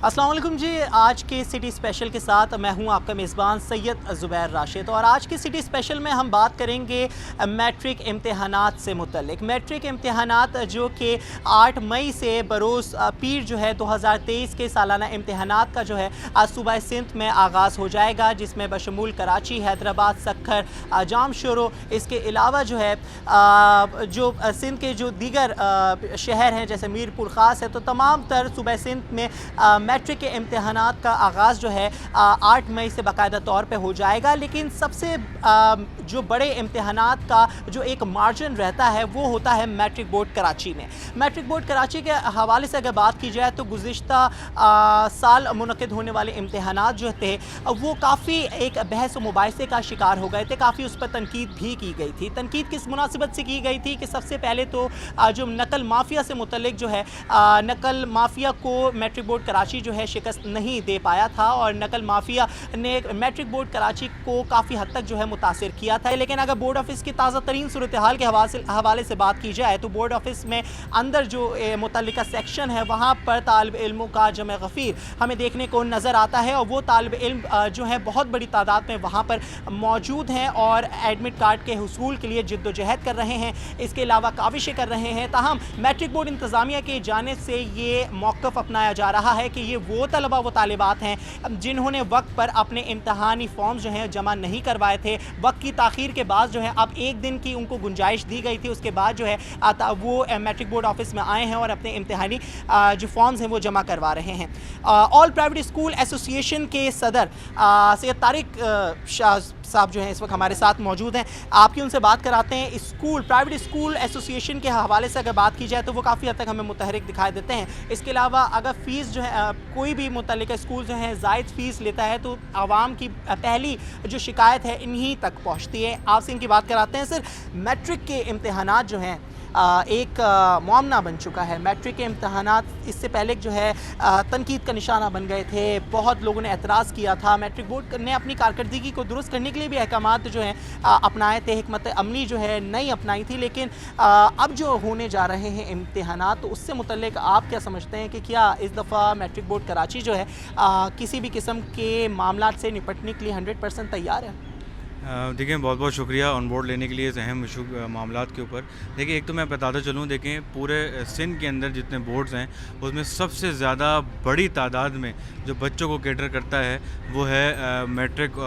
السلام علیکم جی. آج کے سٹی اسپیشل کے ساتھ میں ہوں آپ کا میزبان سید زبیر راشد, اور آج کے سٹی اسپیشل میں ہم بات کریں گے میٹرک امتحانات سے متعلق. میٹرک امتحانات جو کہ 8 مئی سے بروز پیر جو ہے 2023 کے سالانہ امتحانات کا جو ہے صوبہ سندھ میں آغاز ہو جائے گا, جس میں بشمول کراچی, حیدرآباد, سکھر, جام شورو, اس کے علاوہ جو ہے جو سندھ کے جو دیگر شہر ہیں جیسے میر پور خاص ہے, تو تمام تر صوبہ سندھ میں میٹرک کے امتحانات کا آغاز جو ہے 8 مئی سے باقاعدہ طور پہ ہو جائے گا. لیکن سب سے جو بڑے امتحانات کا جو ایک مارجن رہتا ہے وہ ہوتا ہے میٹرک بورڈ کراچی میں. میٹرک بورڈ کراچی کے حوالے سے اگر بات کی جائے تو گزشتہ سال منعقد ہونے والے امتحانات جو تھے وہ کافی ایک بحث و مباحثے کا شکار ہو گئے تھے. کافی اس پر تنقید بھی کی گئی تھی. تنقید کس مناسبت سے کی گئی تھی کہ سب سے پہلے تو جو نقل مافیا سے متعلق جو ہے نقل مافیا کو میٹرک بورڈ کراچی جو ہے شکست نہیں دے پایا تھا, اور نقل مافیا نے میٹرک بورڈ کراچی کو کافی حد تک جو ہے متاثر کیا تھا. لیکن اگر بورڈ آفس کی تازہ ترین صورتحال کے حوالے سے بات کی جائے تو بورڈ آفس میں اندر جو متعلقہ سیکشن ہے وہاں پر طالب علموں کا جمع غفیر ہمیں دیکھنے کو نظر آتا ہے, اور وہ طالب علم جو ہے بہت بڑی تعداد میں وہاں پر موجود ہیں اور ایڈمٹ کارڈ کے حصول کے لیے جد و جہد کر رہے ہیں. اس کے علاوہ کاوشیں کر رہے ہیں. تاہم میٹرک بورڈ انتظامیہ کی جانب سے یہ موقف اپنایا جا رہا ہے کہ یہ وہ طلبہ و طالبات ہیں جنہوں نے وقت پر اپنے امتحانی فارمز جو ہیں جمع نہیں کروائے تھے. وقت کی تاخیر کے بعد جو ہے اب ایک دن کی ان کو گنجائش دی گئی تھی, اس کے بعد جو ہے وہ میٹرک بورڈ آفس میں آئے ہیں اور اپنے امتحانی جو فارمز ہیں وہ جمع کروا رہے ہیں. آل پرائیویٹ اسکول ایسوسی ایشن کے صدر سید طارق شاہ صاحب جو ہیں اس وقت ہمارے ساتھ موجود ہیں. آپ کی ان سے بات کراتے ہیں. پرائیویٹ اسکول ایسوسی ایشن کے حوالے سے اگر بات کی جائے تو وہ کافی حد تک ہمیں متحرک دکھائی دیتے ہیں. اس کے علاوہ اگر فیس جو ہے کوئی بھی متعلقہ اسکول جو ہے زائد فیس لیتا ہے تو عوام کی پہلی جو شکایت ہے انہی تک پہنچتی ہے. آپ سے ان کی بات کراتے ہیں. سر, میٹرک کے امتحانات جو ہیں ایک معاملہ بن چکا ہے. میٹرک کے امتحانات اس سے پہلے جو ہے تنقید کا نشانہ بن گئے تھے. بہت لوگوں نے اعتراض کیا تھا. میٹرک بورڈ نے اپنی کارکردگی کو درست کرنے کے لیے بھی احکامات جو ہیں اپنائے تھے, حکمت عملی جو ہے نہیں اپنائی تھی. لیکن اب جو ہونے جا رہے ہیں امتحانات, تو اس سے متعلق آپ کیا سمجھتے ہیں کہ کیا اس دفعہ میٹرک بورڈ کراچی جو ہے کسی بھی قسم کے معاملات سے نپٹنے کے لیے 100% تیار ہے؟ دیکھیں, بہت بہت شکریہ آن بورڈ لینے کے لیے اس اہم ایشو معاملات کے اوپر. دیکھیں, ایک تو میں بتاتا چلوں, دیکھیں پورے سندھ کے اندر جتنے بورڈز ہیں اس میں سب سے زیادہ بڑی تعداد میں جو بچوں کو کیٹر کرتا ہے وہ ہے میٹرک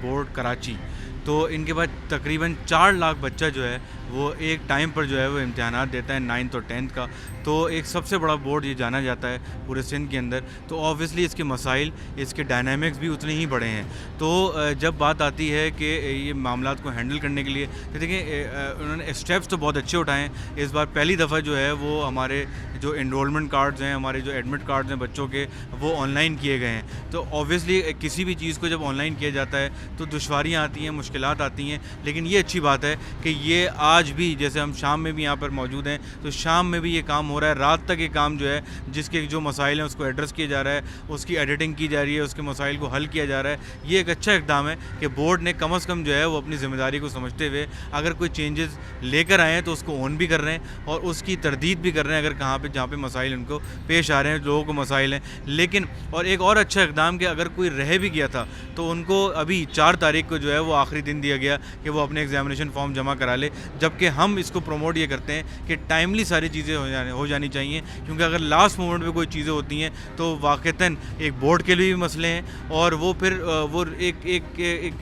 بورڈ کراچی. تو ان کے بعد تقریباً 4 لاکھ بچہ جو ہے وہ ایک ٹائم پر جو ہے وہ امتحانات دیتا ہے 9th اور 10th کا. تو ایک سب سے بڑا بورڈ یہ جانا جاتا ہے پورے سندھ کے اندر. تو آبویسلی اس کے مسائل, اس کے ڈائنامکس بھی اتنے ہی بڑے ہیں. تو جب بات آتی ہے کہ یہ معاملات کو ہینڈل کرنے کے لیے, تو دیکھیں انہوں نے اسٹیپس تو بہت اچھے اٹھائے ہیں. اس بار پہلی دفعہ جو ہے وہ ہمارے جو انرولمنٹ کارڈز ہیں, ہمارے جو ایڈمٹ کارڈز ہیں بچوں کے, وہ آن لائن کیے گئے ہیں. تو آبویسلی کسی بھی چیز کو جب آن لائن کیا جاتا ہے تو دشواریاں آتی ہیں, مشکلات آتی ہیں. لیکن یہ اچھی بات ہے کہ یہ آج بھی, جیسے ہم شام میں بھی یہاں پر موجود ہیں, تو شام میں بھی یہ کام ہو رہا ہے. رات تک یہ کام جو ہے جس کے جو مسائل ہیں اس کو ایڈریس کیا جا رہا ہے, اس کی ایڈیٹنگ کی جا رہی ہے, اس کے مسائل کو حل کیا جا رہا ہے. یہ ایک اچھا اقدام ہے کہ بورڈ نے کم از کم جو ہے وہ اپنی ذمہ داری کو سمجھتے ہوئے اگر کوئی چینجز لے کر آئے ہیں تو اس کو اون بھی کر رہے ہیں اور اس کی تردید بھی کر رہے ہیں اگر جہاں پہ مسائل ان کو پیش آ رہے ہیں, لوگوں کو مسائل ہیں. لیکن اور ایک اور اچھا اقدام کہ اگر کوئی رہ بھی گیا تھا تو ان کو ابھی 4 تاریخ کو جو ہے وہ آخری دن دیا گیا کہ وہ اپنے ایگزامینیشن فارم جمع کرا لے. جبکہ ہم اس کو پروموٹ یہ کرتے ہیں کہ ٹائملی ساری چیزیں ہو جانی چاہیے, کیونکہ اگر لاسٹ مومنٹ پہ کوئی چیزیں ہوتی ہیں تو واقعتاً ایک بورڈ کے لیے بھی مسئلے ہیں, اور وہ پھر وہ ایک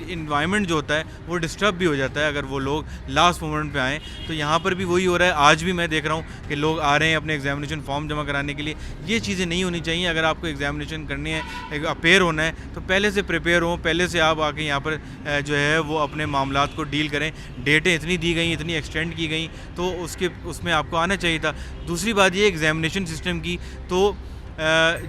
انوائرمنٹ جو ہوتا ہے وہ ڈسٹرب بھی ہو جاتا ہے اگر وہ لوگ لاسٹ مومنٹ پہ آئیں. تو یہاں پر بھی وہی ہو رہا ہے. آج بھی میں دیکھ رہا ہوں کہ لوگ آ رہے ہیں اپنے ایگزامینیشن فارم جمع کرانے کے لیے. یہ چیزیں نہیں ہونی چاہیے. اگر آپ کو ایگزامینیشن کرنی ہے, اپیئر ہونا ہے, تو پہلے سے پریپیئر ہوں, پہلے سے آپ آ کے یہاں پر جو ہے وہ اپنے معاملات کو ڈیل کریں. ڈیٹیں اتنی دی گئیں, اتنی ایکسٹینڈ کی گئیں, تو اس میں آپ کو آنا چاہیے تھا. دوسری بات یہ ایگزامینیشن سسٹم کی, تو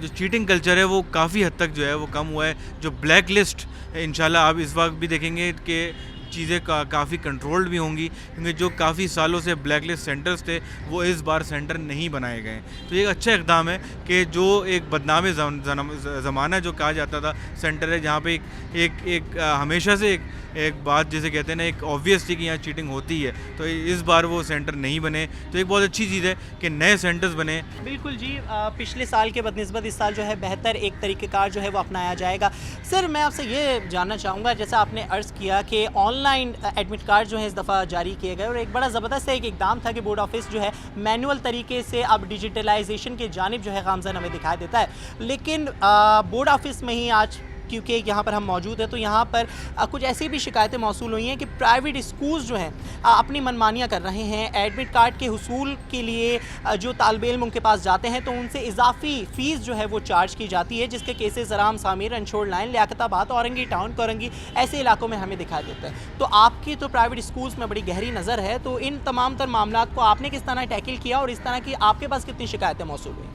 جو چیٹنگ کلچر ہے وہ کافی حد تک جو ہے وہ کم ہوا ہے. جو بلیک لسٹ انشاءاللہ آپ اس وقت بھی دیکھیں گے کہ چیزیں کافی کنٹرولڈ بھی ہوں گی، کیونکہ جو کافی سالوں سے بلیک لسٹ سینٹرز تھے وہ اس بار سینٹر نہیں بنائے گئے ہیں۔ تو یہ ایک اچھا اقدام ہے کہ جو ایک بدنام زمانہ جو کہا جاتا تھا سینٹر ہے، جہاں پہ ایک ہمیشہ سے ایک بات جیسے کہتے ہیں نا، ایک آبویس تھی کہ یہاں چیٹنگ ہوتی ہے، تو اس بار وہ سینٹر نہیں بنے، تو ایک بہت اچھی چیز ہے کہ نئے سینٹرز بنے۔ بالکل جی، پچھلے سال کے بدنسبت اس سال جو ہے بہتر ایک طریقہ کار جو ہے وہ اپنایا جائے گا۔ سر میں آپ سے یہ جاننا چاہوں گا، جیسا آپ نے عرض کیا کہ آن لائن ایڈمٹ کارڈ جو ہے اس دفعہ جاری کیے گئے، اور ایک بڑا زبردست ایک اقدام تھا کہ بورڈ آفس جو ہے مینول طریقے سے اب ڈیجیٹلائزیشن کی جانب جو ہے گامزن ہمیں دکھائی دیتا ہے، لیکن بورڈ آفس میں ہی آج کیونکہ یہاں پر ہم موجود ہیں تو یہاں پر کچھ ایسی بھی شکایتیں موصول ہوئی ہیں کہ پرائیویٹ اسکولز جو ہیں اپنی منمانیاں کر رہے ہیں۔ ایڈمٹ کارڈ کے حصول کے لیے جو طالب علم ان کے پاس جاتے ہیں تو ان سے اضافی فیس جو ہے وہ چارج کی جاتی ہے، جس کے کیسز رام سامیر، انشور لائن، لیاقت آباد، اورنگی ٹاؤن، کورنگی ایسے علاقوں میں ہمیں دکھائی دیتا ہے۔ تو آپ کی تو پرائیویٹ اسکولز میں بڑی گہری نظر ہے، تو ان تمام تر معاملات کو آپ نے کس طرح ٹیکل کیا اور اس طرح کی آپ کے پاس کتنی شکایتیں موصول ہوئیں؟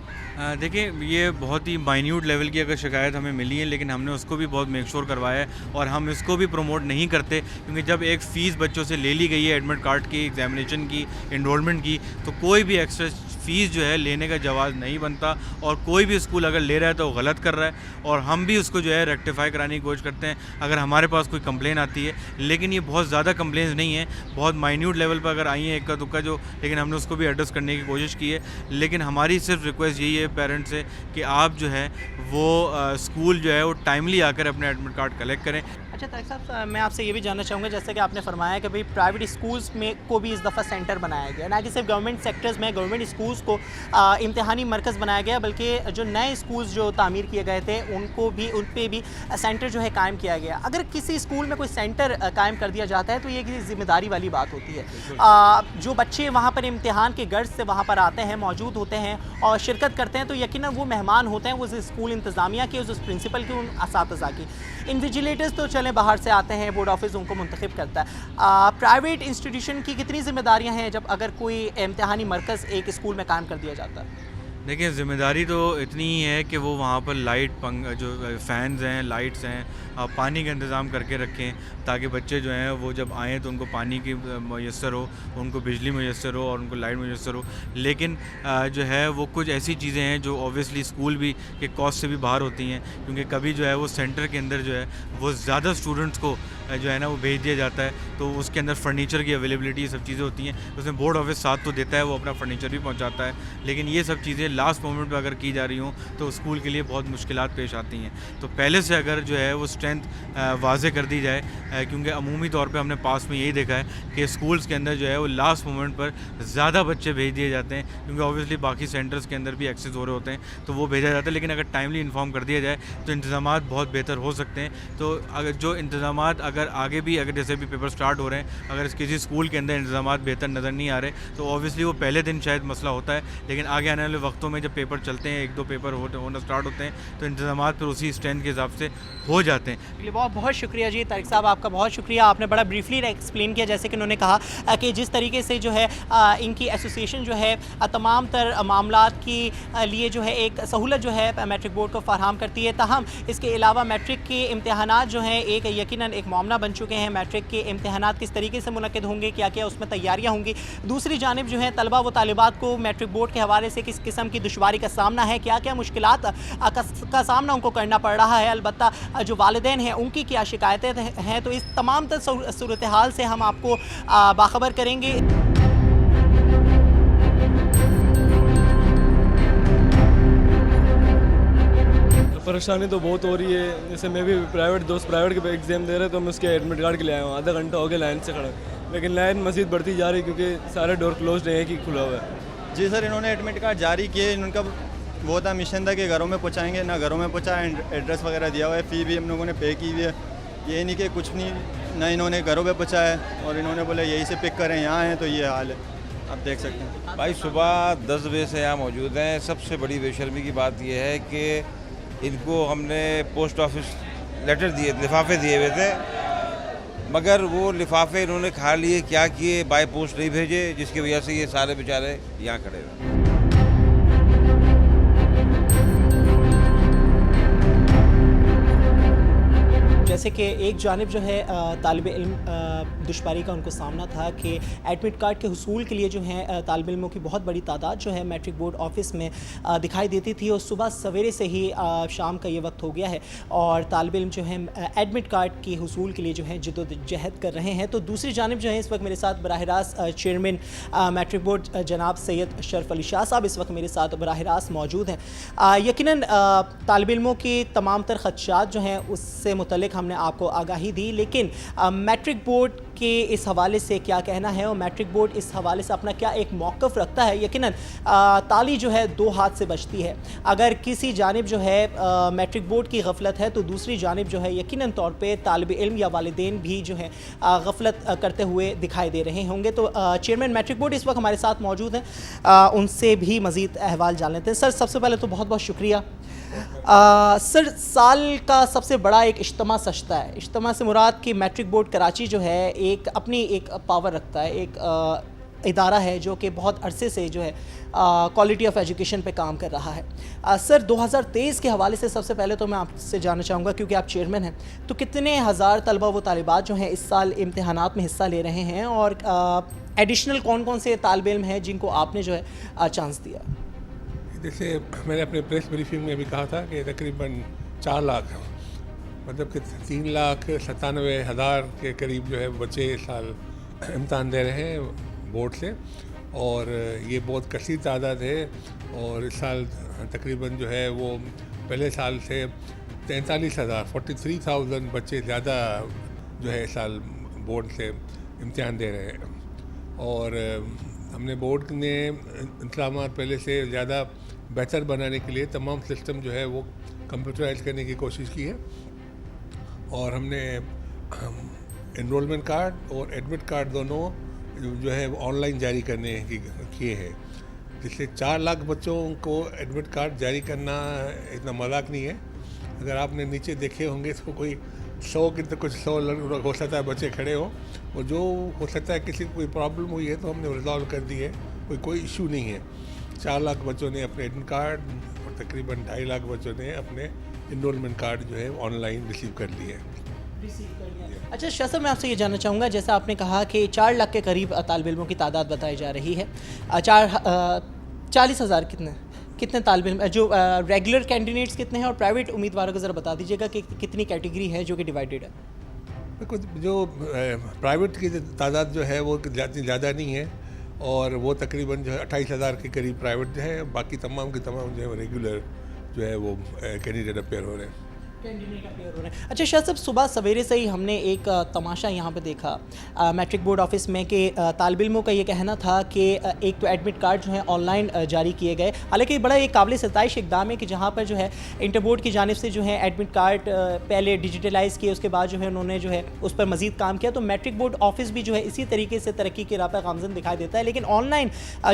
دیکھیں، یہ بہت ہی مائنیوٹ لیول کی اگر شکایت ہمیں ملی ہے، لیکن ہم نے اس کو بھی بہت میک شور کروایا ہے، اور ہم اس کو بھی پروموٹ نہیں کرتے، کیونکہ جب ایک فیس بچوں سے لے لی گئی ہے ایڈمٹ کارڈ کی، ایگزامینیشن کی، انرولمنٹ کی، تو کوئی بھی ایکسٹرا فیس جو ہے لینے کا جواز نہیں بنتا، اور کوئی بھی اسکول اگر لے رہا ہے تو وہ غلط کر رہا ہے، اور ہم بھی اس کو جو ہے ریکٹیفائی کرانے کی کوشش کرتے ہیں اگر ہمارے پاس کوئی کمپلین آتی ہے، لیکن یہ بہت زیادہ کمپلینس نہیں ہیں، بہت مائنیوٹ لیول پر اگر آئی ہیں ایک کا دکا جو، لیکن ہم نے اس کو بھی ایڈریس کرنے کی کوشش کی ہے۔ لیکن ہماری صرف ریکویسٹ یہی ہے پیرنٹ سے کہ آپ جو ہے وہ اسکول جو ہے وہ ٹائملی آ کر اپنے ایڈمٹ کارڈ کلیکٹ کریں۔ اچھا طارق صاحب، میں آپ سے یہ بھی جاننا چاہوں گا، جیسے کہ آپ نے فرمایا کہ بھئی پرائیویٹ اسکولز میں کو بھی اس دفعہ سینٹر بنایا گیا، نہ کہ صرف گورنمنٹ سیکٹرز میں گورنمنٹ اسکولز کو امتحانی مرکز بنایا گیا، بلکہ جو نئے اسکولز جو تعمیر کیے گئے تھے ان پہ بھی سینٹر جو ہے قائم کیا گیا۔ اگر کسی اسکول میں کوئی سینٹر قائم کر دیا جاتا ہے تو یہ کسی ذمہ داری والی بات ہوتی ہے۔ جو بچے وہاں پر امتحان کے غرض سے وہاں پر آتے ہیں، موجود ہوتے ہیں اور شرکت کرتے ہیں، تو یقیناً وہ مہمان ہوتے ہیں اس اسکول انتظامیہ کے، اس پرنسپل کے، ان اساتذہ کی۔ انویجیلیٹرز تو چلیں باہر سے آتے ہیں، بورڈ آفس ان کو منتخب کرتا ہے۔ پرائیویٹ انسٹیٹیوشن کی کتنی ذمہ داریاں ہیں جب اگر کوئی امتحانی مرکز ایک اسکول میں قائم کر دیا جاتا ہے؟ دیکھیں، ذمہ داری تو اتنی ہی ہے کہ وہ وہاں پر جو فینز ہیں، لائٹس ہیں، پانی کا انتظام کر کے رکھیں، تاکہ بچے جو ہیں وہ جب آئیں تو ان کو پانی کی میسر ہو، ان کو بجلی میسر ہو اور ان کو لائٹ میسر ہو۔ لیکن جو ہے وہ کچھ ایسی چیزیں ہیں جو اوبویسلی اسکول بھی کے کاسٹ سے بھی باہر ہوتی ہیں، کیونکہ کبھی جو ہے وہ سینٹر کے اندر جو ہے وہ زیادہ اسٹوڈنٹس کو جو ہے نا وہ بھیج دیا جاتا ہے، تو اس کے اندر فرنیچر کی اویلیبلٹی سب چیزیں ہوتی ہیں، اس میں بورڈ آفس ساتھ تو دیتا ہے، وہ اپنا فرنیچر بھی پہنچاتا ہے، لیکن یہ سب چیزیں لاسٹ مومنٹ پہ اگر کی جا رہی ہوں تو اسکول کے لیے بہت مشکلات پیش آتی ہیں۔ تو پہلے سے اگر جو ہے وہ اسٹرینتھ واضح کر دی جائے، کیونکہ عمومی طور پہ ہم نے پاس میں یہی دیکھا ہے کہ اسکولس کے اندر جو ہے وہ لاسٹ مومنٹ پر زیادہ بچے بھیج دیے جاتے ہیں، کیونکہ اوبویسلی باقی سینٹرز کے اندر بھی ایکسیس ہو رہے ہوتے ہیں تو وہ بھیجا جاتا ہے، لیکن اگر ٹائملی انفارم کر دیا جائے تو انتظامات بہت بہتر ہو سکتے ہیں۔ تو اگر جو انتظامات اگر آگے بھی اگر جیسے بھی پیپر سٹارٹ ہو رہے ہیں، اگر کسی اسکول کے اندر انتظامات بہتر نظر نہیں آ رہے تو اوبویسلی وہ پہلے دن شاید مسئلہ ہوتا ہے، لیکن آگے آنے والے وقتوں میں جب پیپر چلتے ہیں، ایک دو پیپر ہونا سٹارٹ ہوتے ہیں، تو انتظامات پھر اسی اسٹرینتھ کے حساب سے ہو جاتے ہیں۔ بہت بہت شکریہ جی طارق صاحب، آپ کا بہت شکریہ، آپ نے بڑا بریفلی ایکسپلین کیا، جیسے کہ انہوں نے کہا کہ جس طریقے سے جو ہے ان کی ایسوسیشن جو ہے تمام تر معاملات کی لیے جو ہے ایک سہولت جو ہے میٹرک بورڈ کو فراہم کرتی ہے، تاہم اس کے علاوہ میٹرک کے امتحانات جو ہیں ایک یقیناً ایک معاملہ بن چکے ہیں۔ میٹرک کے امتحانات کس طریقے سے منعقد ہوں گے، کیا کیا اس میں تیاریاں ہوں گی، دوسری جانب جو ہے طلبہ و طالبات کو میٹرک بورڈ کے حوالے سے کس قسم کی دشواری کا سامنا ہے، کیا کیا مشکلات کا سامنا ان کو کرنا پڑ رہا ہے، البتہ جو والدین ہیں ان کی کیا شکایتیں ہیں، تو اس تمام تر صورتحال سے ہم آپ کو باخبر کریں گے۔ پریشانی تو بہت ہو رہی ہے، جیسے میں بھی پرائیویٹ کے ایگزام دے رہے تو میں اس کے ایڈمٹ کارڈ کے لیے آیا ہوں، آدھا گھنٹہ ہو گیا لائن سے کھڑا، لیکن لائن مزید بڑھتی جا رہی ہے کیونکہ سارے ڈور کلوزڈ ہیں، ایک ہی کھلا ہوا ہے۔ جی سر، انہوں نے ایڈمٹ کارڈ جاری کیے، ان کا وہ تھا مشن تھا کہ گھروں میں پہنچائیں گے، نہ گھروں میں پہنچا، ایڈریس وغیرہ دیا ہوا ہے، فی بھی ہم لوگوں نے پے کی ہوئی ہے، یہ نہیں کہ کچھ نہیں، نہ انہوں نے گھروں پہ پہنچا ہے، اور انہوں نے بولا یہی سے پک کریں، یہاں ہیں، تو یہ حال ہے، آپ دیکھ سکتے ہیں۔ بھائی صبح 10 بجے سے یہاں موجود ہیں۔ سب سے بڑی بے شرمی کی بات یہ ہے کہ ان کو ہم نے پوسٹ آفس لیٹر دیے، لفافے دیے ہوئے تھے، مگر وہ لفافے انہوں نے کھا لیے، کیا کیے، بائی پوسٹ نہیں بھیجے، جس کی وجہ سے یہ سارے بیچارے یہاں کھڑے ہوئے۔ جیسے کہ ایک جانب جو ہے طالب علم دشواری کا ان کو سامنا تھا کہ ایڈمٹ کارڈ کے حصول کے لیے جو ہے طالب علموں کی بہت بڑی تعداد جو ہے میٹرک بورڈ آفس میں دکھائی دیتی تھی، اور صبح سویرے سے ہی شام کا یہ وقت ہو گیا ہے اور طالب علم جو ہے ایڈمٹ کارڈ کے حصول کے لیے جو ہے جدوجہد کر رہے ہیں۔ تو دوسری جانب جو ہے اس وقت میرے ساتھ براہ راست چیئرمین میٹرک بورڈ جناب سید اشرف علی شاہ صاحب اس وقت میرے ساتھ براہ راست موجود ہیں۔ یقیناً طالب علموں کی تمام تر خدشات جو ہیں اس سے متعلق ہم نے آپ کو آگاہی دی، لیکن میٹرک بورڈ کے اس حوالے سے کیا کہنا ہے اور میٹرک بورڈ اس حوالے سے اپنا کیا ایک موقف رکھتا ہے؟ یقیناً تالی جو ہے دو ہاتھ سے بجتی ہے، اگر کسی جانب جو ہے میٹرک بورڈ کی غفلت ہے تو دوسری جانب جو ہے یقیناً طور پہ طالب علم یا والدین بھی جو ہے غفلت کرتے ہوئے دکھائی دے رہے ہوں گے۔ تو چیئرمین میٹرک بورڈ اس وقت ہمارے ساتھ موجود ہیں، ان سے بھی مزید احوال جان لیتے ہیں۔ سر سب سے پہلے تو بہت بہت شکریہ۔ سر سال کا سب سے بڑا ایک اجتماع سجتا ہے، اجتماع سے مراد کہ میٹرک بورڈ کراچی جو ہے ایک اپنی ایک پاور رکھتا ہے، ایک ادارہ ہے جو کہ بہت عرصے سے جو ہے کوالٹی آف ایجوکیشن پہ کام کر رہا ہے۔ سر 2023 کے حوالے سے سب سے پہلے تو میں آپ سے جاننا چاہوں گا، کیونکہ آپ چیئرمین ہیں، تو کتنے ہزار طلبہ و طالبات جو ہیں اس سال امتحانات میں حصہ لے رہے ہیں، اور ایڈیشنل کون کون سے طالب علم ہیں جن کو آپ نے جو ہے چانس دیا؟ جیسے میں نے اپنے پریس بریفنگ میں بھی کہا تھا کہ تقریباً 4 لاکھ مطلب کہ 3,97,000 کے قریب جو ہے بچے اس سال امتحان دے رہے ہیں بورڈ سے، اور یہ بہت کثیر تعداد ہے، اور اس سال تقریباً جو ہے وہ پہلے سال سے 43,000 بچے زیادہ جو ہے اس سال بورڈ سے امتحان دے رہے ہیں، اور ہم نے بورڈ نے انتظامات پہلے سے زیادہ بہتر بنانے کے لیے تمام سسٹم جو ہے وہ کمپیوٹرائز کرنے کی کوشش کی ہے، اور ہم نے انرولمنٹ کارڈ اور ایڈمٹ کارڈ دونوں جو ہے آن لائن جاری کرنے کیے ہیں، جس سے 4 لاکھ بچوں کو ایڈمٹ کارڈ جاری کرنا اتنا مذاق نہیں ہے۔ اگر آپ نے نیچے دیکھے ہوں گے تو کوئی 100 کی تو کچھ 100 ہو سکتا ہے بچے کھڑے ہوں، اور جو ہو سکتا ہے کسی کو کوئی پرابلم ہوئی ہے تو ہم نے ریزالو کر دی ہے، کوئی ایشو نہیں ہے۔ 4 لاکھ بچوں نے اپنے ایڈمٹ کارڈ اور تقریباً 2.5 لاکھ بچوں نے اپنے انرولمنٹ کارڈ جو ہے آن لائن ریسیو کر لیے۔ اچھا شاہ صاحب، میں آپ سے یہ جاننا چاہوں گا، جیسا آپ نے کہا کہ 4 لاکھ کے قریب طالب علموں کی تعداد بتائی جا رہی ہے، 40,000 کتنے طالب علم جو ریگولر کینڈیڈیٹس کتنے ہیں، اور پرائیویٹ امیدواروں کو ذرا بتا دیجیے گا کہ کتنی کیٹیگری ہے جو کہ ڈیوائیڈڈ ہے؟ دیکھو، جو پرائیویٹ کی تعداد جو ہے وہ زیادہ نہیں ہے، اور وہ تقریباً جو ہے 28,000 کے قریب پرائیویٹ جو ہے، باقی تمام کے تمام جو ہے ریگولر جو ہے وہ کینڈیڈیٹ اپیئر ہو رہے ہیں۔ اچھا شاہ صاحب، صبح سویرے سے ہی ہم نے ایک تماشا یہاں پہ دیکھا میٹرک بورڈ آفس میں کہ طالب علموں کا یہ کہنا تھا کہ ایک تو ایڈمٹ کارڈ جو ہے آن لائن جاری کیے گئے، حالانکہ بڑا ایک قابل ستائش اقدام ہے کہ جہاں پر جو ہے انٹر بورڈ کی جانب سے جو ہے ایڈمٹ کارڈ پہلے ڈیجیٹلائز کیے، اس کے بعد جو ہے انہوں نے جو ہے اس پر مزید کام کیا، تو میٹرک بورڈ آفس بھی جو ہے اسی طریقے سے ترقی کے راہ پہ گامزن دکھائی دیتا ہے، لیکن آن لائن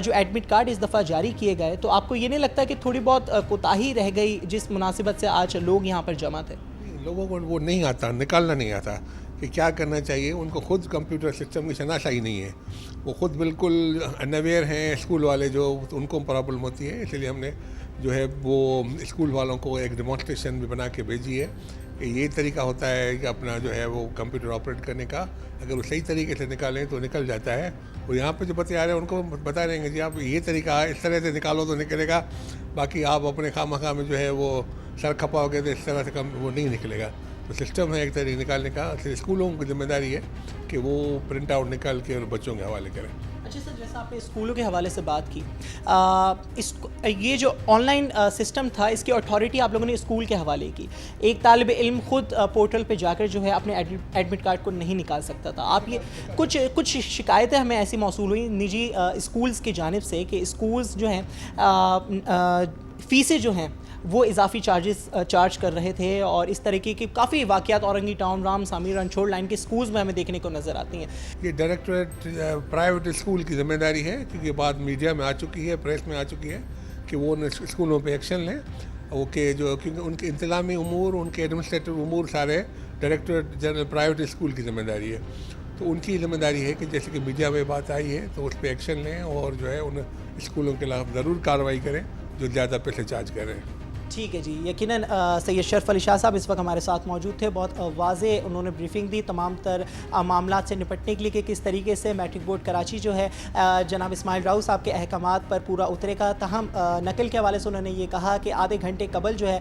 جو ایڈمٹ کارڈ اس دفعہ جاری کیے گئے، تو آپ کو یہ نہیں لگتا کہ تھوڑی بہت کوتاہی رہ گئی جس مناسبت سے آج لوگ یہاں پر جمع تھے؟ لوگوں کو وہ نہیں آتا، نکالنا نہیں آتا کہ کیا کرنا چاہیے، ان کو خود کمپیوٹر سسٹم کی شناسائی نہیں ہے، وہ خود بالکل انویئر ہیں، اسکول والے جو ان کو پرابلم ہوتی ہے، اس لیے ہم نے جو ہے وہ اسکول والوں کو ایک ڈیمانسٹریشن بھی بنا کے بھیجی ہے کہ یہ طریقہ ہوتا ہے کہ اپنا جو ہے وہ کمپیوٹر آپریٹ کرنے کا، اگر وہ صحیح طریقے سے نکالیں تو نکل جاتا ہے، اور یہاں پہ جو بچے آ رہے ہیں ان کو بتا رہے ہیں جی آپ یہ طریقہ اس طرح سے نکالو تو نکلے گا، باقی آپ اپنے خواہ میں جو ہے وہ سر کھپاؤ گے تو اس طرح سے وہ نہیں نکلے گا۔ تو سسٹم ہے ایک طریقے نکالنے کا، اسکولوں کی ذمہ داری ہے کہ وہ پرنٹ آؤٹ نکال کے اور بچوں کے حوالے کریں۔ اچھا سر، جیسا آپ نے اسکولوں کے حوالے سے بات کی، یہ جو آن لائن سسٹم تھا اس کی اتھارٹی آپ لوگوں نے اسکول کے حوالے کی، ایک طالب علم خود پورٹل پہ جا کر جو ہے اپنے ایڈمٹ کارڈ کو نہیں نکال سکتا تھا، آپ یہ کچھ شکایتیں ہمیں ایسی موصول ہوئی نجی اسکولز کی جانب سے کہ اسکولز جو ہیں فیسیں جو ہیں وہ اضافی چارج کر رہے تھے، اور اس طریقے کی کافی واقعات اورنگی ٹاؤن، رام سامیر، رنچھوڑ لائن کے اسکولز میں ہمیں دیکھنے کو نظر آتی ہیں۔ یہ ڈائریکٹوریٹ پرائیویٹ اسکول کی ذمہ داری ہے، کیونکہ بات میڈیا میں آ چکی ہے، پریس میں آ چکی ہے کہ وہ اسکولوں پہ ایکشن لیں، وہ کہ جو کیونکہ ان کے انتظامی امور، ان کے ایڈمنسٹریٹو امور سارے ڈائریکٹوریٹ جنرل پرائیویٹ اسکول کی ذمہ داری ہے، تو ان کی ذمہ داری ہے کہ جیسے کہ میڈیا میں بات آئی ہے تو اس پہ ایکشن لیں، اور جو ہے ان اسکولوں کے خلاف ضرور کارروائی کریں جو زیادہ پیسے چارج کر رہے ہیں۔ ٹھیک ہے جی, یقیناً سید شرف علی شاہ صاحب اس وقت ہمارے ساتھ موجود تھے. بہت واضح انہوں نے بریفنگ دی تمام تر معاملات سے نپٹنے کے لیے کہ کس طریقے سے میٹرک بورڈ کراچی جو ہے جناب اسماعیل راؤ صاحب کے احکامات پر پورا اترے گا. تاہم نقل کے حوالے سے انہوں نے یہ کہا کہ آدھے گھنٹے قبل جو ہے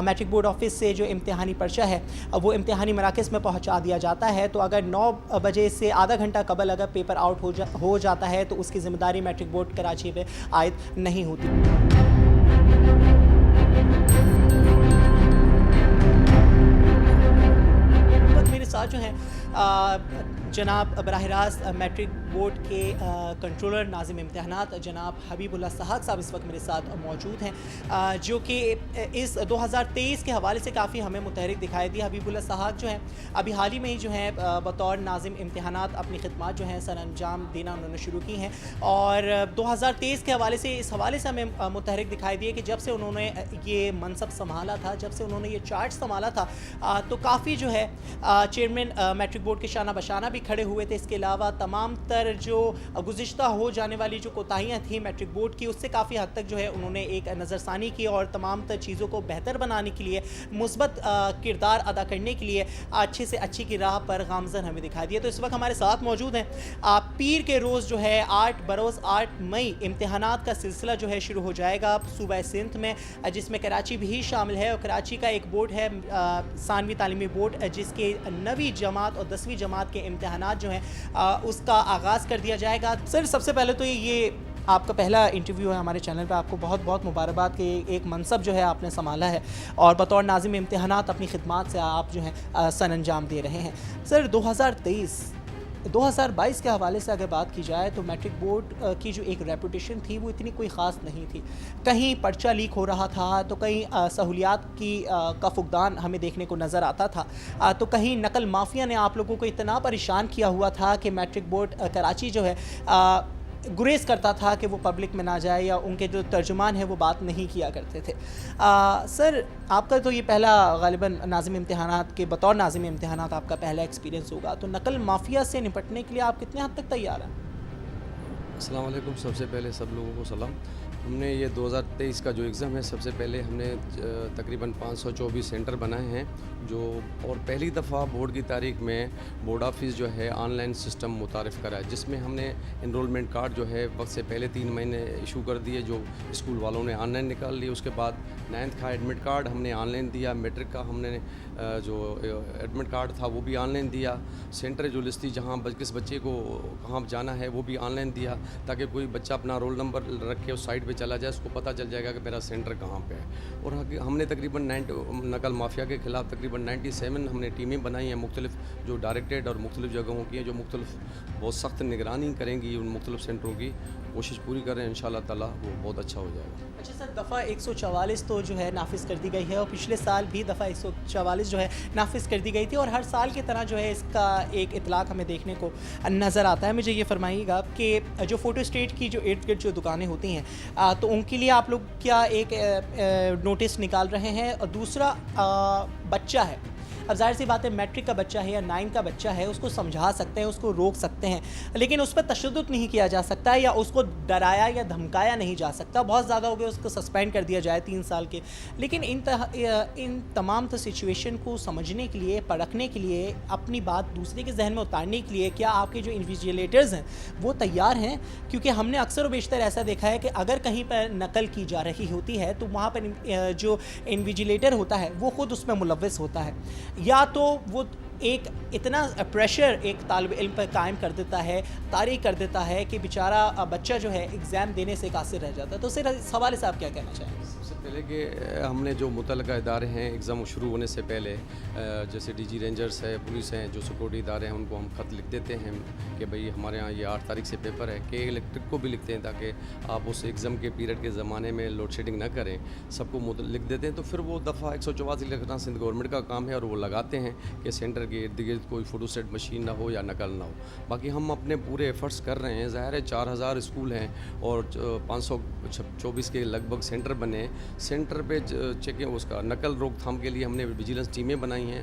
میٹرک بورڈ آفس سے جو امتحانی پرچہ ہے وہ امتحانی مراکز میں پہنچا دیا جاتا ہے. تو اگر 9 بجے سے آدھا گھنٹہ قبل اگر پیپر آؤٹ ہو جاتا ہے تو اس کی ذمہ داری میٹرک بورڈ کراچی پہ عائد نہیں ہوتی. میرے ساتھ جو ہیں جناب براہ راست میٹرک بورڈ کے کنٹرولر ناظم امتحانات جناب حبیب اللہ سحاق صاحب اس وقت میرے ساتھ موجود ہیں, جو کہ اس 2023 کے حوالے سے کافی ہمیں متحرک دکھائی دی. حبیب اللہ سحاق جو ہیں ابھی حال ہی میں ہی جو ہیں بطور ناظم امتحانات اپنی خدمات جو ہیں سر انجام دینا انہوں نے شروع کی ہیں, اور 2023 کے حوالے سے اس حوالے سے ہمیں متحرک دکھائی دی ہے کہ جب سے انہوں نے یہ منصب سنبھالا تھا, جب سے انہوں نے یہ چارج سنبھالا تھا, تو کافی جو ہے چیئرمین میٹرک بورڈ کے شانہ بشانہ بھی کھڑے ہوئے تھے. اس کے علاوہ تمام تر جو گزشتہ ہو جانے والی جو کوتاہیاں تھیں میٹرک بورڈ کی اس سے کافی حد تک جو ہے انہوں نے ایک نظر ثانی کی اور تمام تر چیزوں کو بہتر بنانے کے لیے, مثبت کردار ادا کرنے کے لیے اچھے سے اچھی کی راہ پر گامزن ہمیں دکھا دیا. تو اس وقت ہمارے ساتھ موجود ہیں پیر کے روز جو ہے 8 مئی امتحانات کا سلسلہ جو ہے شروع ہو جائے گا صوبہ سندھ میں, جس میں کراچی بھی شامل ہے. اور کراچی کا ایک بورڈ ہے ثانوی تعلیمی بورڈ جس کے 9ویں جماعت اور 10ویں جماعت کے امتحانات جو ہیں اس کا آغاز کر دیا جائے گا. سر سب سے پہلے تو یہ آپ کا پہلا انٹرویو ہے ہمارے چینل پہ, آپ کو بہت بہت مبارکباد کہ ایک منصب جو ہے آپ نے سنبھالا ہے اور بطور ناظم امتحانات اپنی خدمات سے آپ جو ہیں سر انجام دے رہے ہیں. سر 2022 کے حوالے سے اگر بات کی جائے تو میٹرک بورڈ کی جو ایک ریپوٹیشن تھی وہ اتنی کوئی خاص نہیں تھی. کہیں پرچہ لیک ہو رہا تھا تو کہیں سہولیات کا فقدان ہمیں دیکھنے کو نظر آتا تھا, تو کہیں نقل مافیا نے آپ لوگوں کو اتنا پریشان کیا ہوا تھا کہ میٹرک بورڈ کراچی جو ہے گریز کرتا تھا کہ وہ پبلک میں نہ جائے یا ان کے جو ترجمان ہیں وہ بات نہیں کیا کرتے تھے. سر آپ کا تو یہ پہلا غالباً ناظم امتحانات کے بطور ناظم امتحانات آپ کا پہلا ایکسپیرینس ہوگا, تو نقل مافیا سے نپٹنے کے لیے آپ کتنے حد تک تیار ہیں؟ السلام علیکم. سب سے پہلے سب لوگوں کو سلام. ہم نے یہ 2023 کا جو ایگزام ہے سب سے پہلے ہم نے تقریباً 524 سینٹر بنائے ہیں جو, اور پہلی دفعہ بورڈ کی تاریخ میں بورڈ آفس جو ہے آن لائن سسٹم متعارف کرا ہے, جس میں ہم نے انرولمنٹ کارڈ جو ہے وقت سے پہلے 3 مہینے ایشو کر دیے جو اسکول والوں نے آن لائن نکال لیے. اس کے بعد 9th کا ایڈمٹ کارڈ ہم نے آن لائن دیا, میٹرک کا ہم نے جو ایڈمٹ کارڈ تھا وہ بھی آن لائن دیا, سینٹر جو لسٹ تھی جہاں کس بچے کو کہاں جانا ہے وہ بھی آن لائن دیا, تاکہ کوئی بچہ اپنا رول نمبر رکھ کے اس سائٹ پہ چلا جائے, اس کو پتہ چل جائے گا کہ میرا سینٹر کہاں پہ ہے. اور ہم نے تقریباً نقل مافیا کے خلاف تقریباً 97 ہم نے ٹیمیں بنائی ہیں مختلف, جو ڈائریکٹیڈ اور مختلف جگہوں کی ہیں, جو مختلف بہت سخت نگرانی کریں گی ان مختلف سینٹروں کی. کوشش پوری کر رہے ہیں, انشاءاللہ تعالیٰ وہ بہت اچھا ہو جائے گا. اچھا سر, دفعہ 144 تو جو ہے نافذ کر دی گئی ہے اور پچھلے سال بھی دفعہ 144 جو ہے نافذ کر دی گئی تھی, اور ہر سال کی طرح جو ہے اس کا ایک اطلاق ہمیں دیکھنے کو نظر آتا ہے. مجھے یہ فرمائیے گا کہ جو فوٹو اسٹیٹ کی جو ارد گرد جو دکانیں ہوتی ہیں تو ان کے لیے آپ لوگ کیا ایک نوٹس نکال رہے ہیں؟ اور دوسرا بچہ ہے, اب ظاہر سی بات ہے میٹرک کا بچہ ہے یا 9 کا بچہ ہے, اس کو سمجھا سکتے ہیں, اس کو روک سکتے ہیں, لیکن اس پر تشدد نہیں کیا جا سکتا یا اس کو ڈرایا یا دھمکایا نہیں جا سکتا. بہت زیادہ ہو گیا اس کو سسپینڈ کر دیا جائے 3 سال کے. لیکن ان تمام سچویشن کو سمجھنے کے لیے, پرکھنے کے لیے, اپنی بات دوسرے کے ذہن میں اتارنے کے لیے کیا آپ کے جو انویجیلیٹرز ہیں وہ تیار ہیں؟ کیونکہ ہم نے اکثر و بیشتر ایسا دیکھا ہے کہ اگر کہیں پر نقل کی جا رہی ہوتی ہے تو وہاں پر جو انویجیلیٹر ہوتا ہے وہ خود اس میں ملوث ہوتا ہے, یا تو وہ ایک اتنا پریشر ایک طالب علم پر قائم کر دیتا ہے, طاری کر دیتا ہے کہ بیچارہ بچہ جو ہے ایگزام دینے سے قاصر رہ جاتا ہے. تو صرف اس حوالے سے آپ کیا کہنا چاہیں گے؟ سب سے پہلے کہ ہم نے جو متعلقہ ادارے ہیں ایگزام شروع ہونے سے پہلے, جیسے ڈی جی رینجرز ہے, پولیس ہیں, جو سیکورٹی ادارے ہیں, ان کو ہم خط لکھ دیتے ہیں کہ بھئی ہمارے ہاں یہ 8 تاریخ سے پیپر ہے, کہ الیکٹرک کو بھی لکھتے ہیں تاکہ آپ اس ایگزام کے پیریڈ کے زمانے میں لوڈ شیڈنگ نہ کریں, سب کو لکھ دیتے ہیں. تو پھر وہ دفعہ 144 لکھنا سندھ گورنمنٹ کا کام ہے اور وہ لگاتے ہیں کہ سینٹر کے ارد گرد کوئی فوٹو سیٹ مشین نہ ہو یا نقل نہ ہو. باقی ہم اپنے پورے ایفرٹس کر رہے ہیں. ظاہر ہے 4000 اسکول ہیں اور 524 کے لگ بھگ سینٹر بنے. سینٹر پہ چیکنگ اس کا نقل روک تھام کے لیے ہم نے ویجیلنس ٹیمیں بنائی ہیں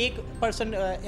1%